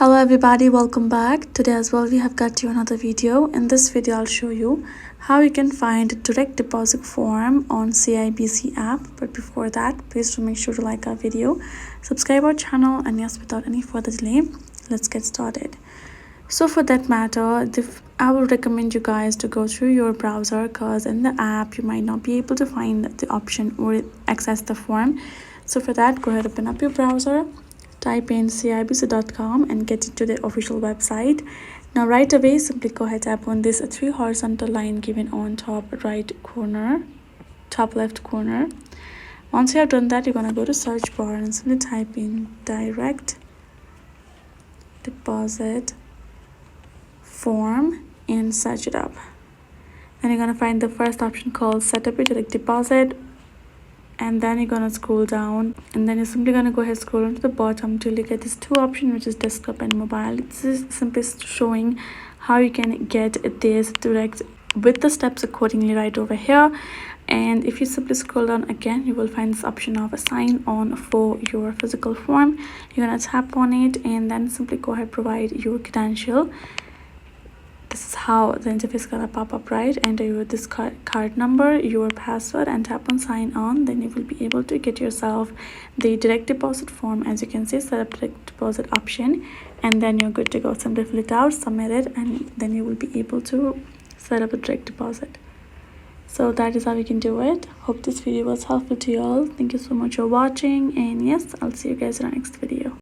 Hello everybody, welcome back. Today as well we have got you another video. In this video I'll show you how you can find direct deposit form on CIBC app. But before that, please do make sure to like our video, subscribe our channel, and yes, without any further delay, let's get started. So for that matter, I will recommend you guys to go through your browser, because in the app you might not be able to find the option or access the form. So for that, go ahead, open up your browser, type in cibc.com and get into the official website. Now right away, simply go ahead, tap on this 3 horizontal line given on top left corner. Once you have done that, you're going to go to search bar and simply type in direct deposit form and search it up. And you're going to find the first option called set up a direct deposit, and then you're gonna scroll down, and then you're simply gonna go ahead, scroll to the bottom till you get this 2 option, which is desktop and mobile. This is simply showing how you can get this direct with the steps accordingly right over here. And if you simply scroll down again, you will find this option of a sign on for your physical form. You're gonna tap on it and then simply go ahead, provide your credential. This is how the interface is gonna pop up, right? Enter your card number, your password, and tap on sign on. Then you will be able to get yourself the direct deposit form. As you can see, set up direct deposit option, and then you're good to go. Simply fill it out, submit it, and then you will be able to set up a direct deposit. So that is how you can do it. Hope this video was helpful to you all. Thank you so much for watching, and yes, I'll see you guys in our next video.